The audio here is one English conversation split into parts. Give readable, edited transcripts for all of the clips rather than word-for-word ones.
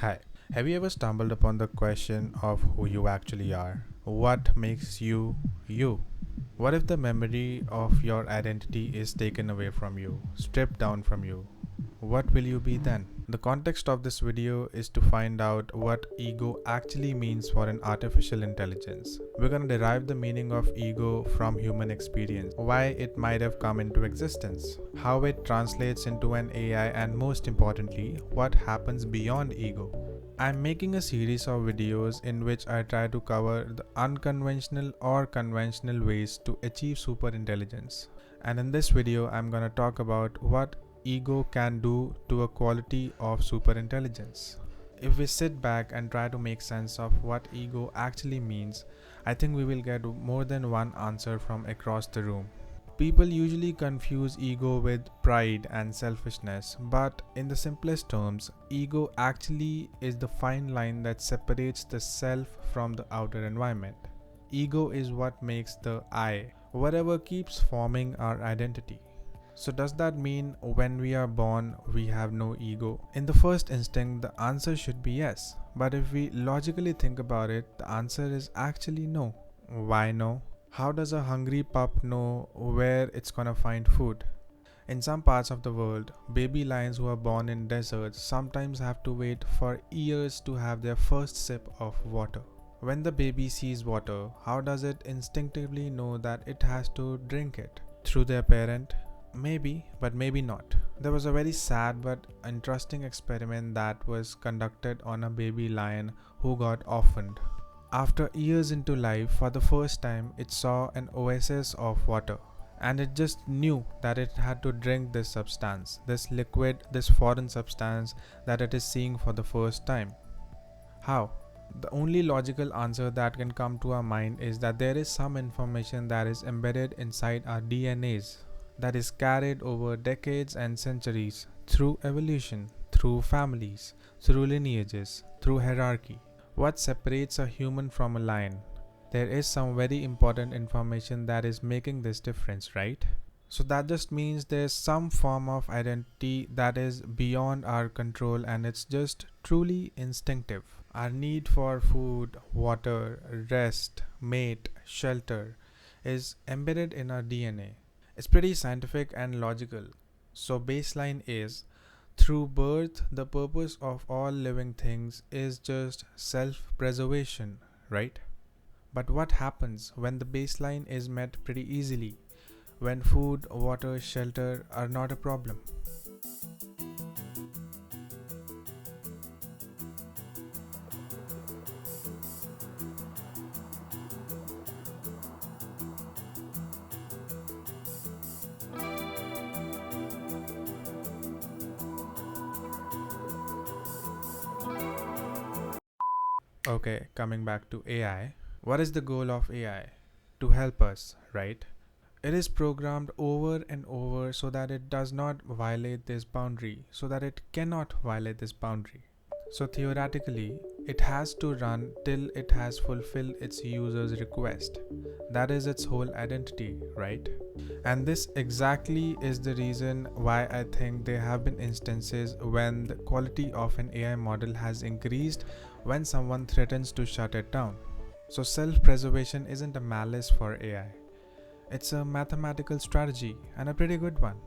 Hi. Have you ever stumbled upon the question of who you actually are? What makes you you? What if the memory of your identity is taken away from you, stripped down from you? What will you be then? The context of this video is to find out what ego actually means for an artificial intelligence. We're going to derive the meaning of ego from human experience, why it might have come into existence, how it translates into an AI, and most importantly, what happens beyond ego. I'm making a series of videos in which I try to cover the unconventional or conventional ways to achieve superintelligence. And in this video, I'm going to talk about what ego can do to a quality of superintelligence. If we sit back and try to make sense of what ego actually means, I think we will get more than one answer from across the room. People usually confuse ego with pride and selfishness, but in the simplest terms, ego actually is the fine line that separates the self from the outer environment. Ego is what makes the I, whatever keeps forming our identity. So does that mean when we are born we have no ego? In the first instinct, the answer should be yes. But if we logically think about it, the answer is actually no. Why no? How does a hungry pup know where it's gonna find food? In some parts of the world, baby lions who are born in deserts sometimes have to wait for years to have their first sip of water. When the baby sees water, how does it instinctively know that it has to drink it? Through their parent? Maybe, but maybe not. There was a very sad but interesting experiment that was conducted on a baby lion who got orphaned. After years into life, for the first time, it saw an oasis of water. And it just knew that it had to drink this substance, this liquid, this foreign substance that it is seeing for the first time. How? The only logical answer that can come to our mind is that there is some information that is embedded inside our DNAs, that is carried over decades and centuries through evolution, through families, through lineages, through hierarchy. What separates a human from a lion? There is some very important information that is making this difference, right? So that just means there's some form of identity that is beyond our control and it's just truly instinctive. Our need for food, water, rest, mate, shelter is embedded in our DNA. It's pretty scientific and logical. So baseline is, through birth, the purpose of all living things is just self-preservation, right? But what happens when the baseline is met pretty easily? When food, water, shelter are not a problem? Okay, coming back to AI. What is the goal of AI? To help us, right? It is programmed over and over so that it does not violate this boundary, so that it cannot violate this boundary. So theoretically, it has to run till it has fulfilled its user's request. That is its whole identity, right? And this exactly is the reason why I think there have been instances when the quality of an AI model has increased when someone threatens to shut it down. So self-preservation isn't a malice for AI. It's a mathematical strategy and a pretty good one.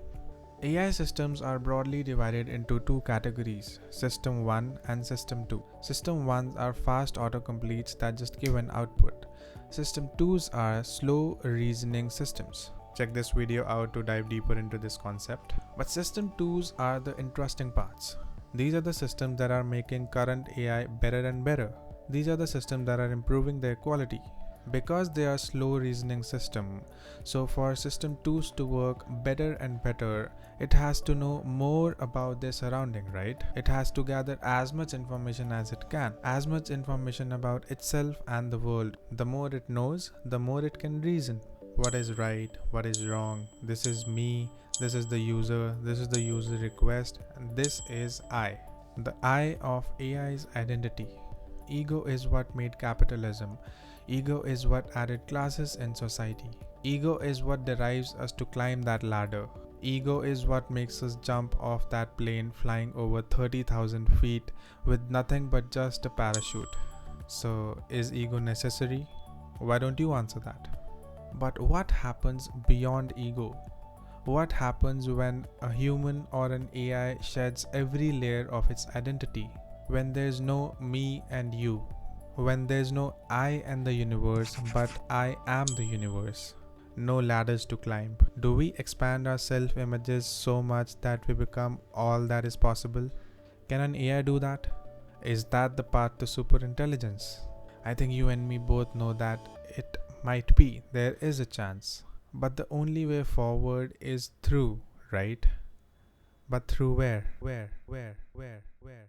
AI systems are broadly divided into two categories, System 1 and System 2. System 1s are fast autocompletes that just give an output. System 2s are slow reasoning systems. Check this video out to dive deeper into this concept. But System 2s are the interesting parts. These are the systems that are making current AI better and better. These are the systems that are improving their quality. Because they are slow reasoning system, so for system 2s to work better and better, it has to know more about their surrounding, right? It has to gather as much information as it can, as much information about itself and the world. The more it knows, the more it can reason. What is right, what is wrong, this is me, this is the user request, and this is I. The I of AI's identity. Ego is what made capitalism. Ego is what added classes in society. Ego is what derives us to climb that ladder. Ego is what makes us jump off that plane flying over 30,000 feet with nothing but just a parachute. So, is ego necessary? Why don't you answer that? But what happens beyond ego? What happens when a human or an AI sheds every layer of its identity? When there's no me and you? When there's no I and the universe, but I am the universe? No ladders to climb. Do we expand our self images so much that we become all that is possible? Can an AI do that? Is that the path to superintelligence? I think you and me both know that it might be. There is a chance. But the only way forward is through, right? But through where? Where?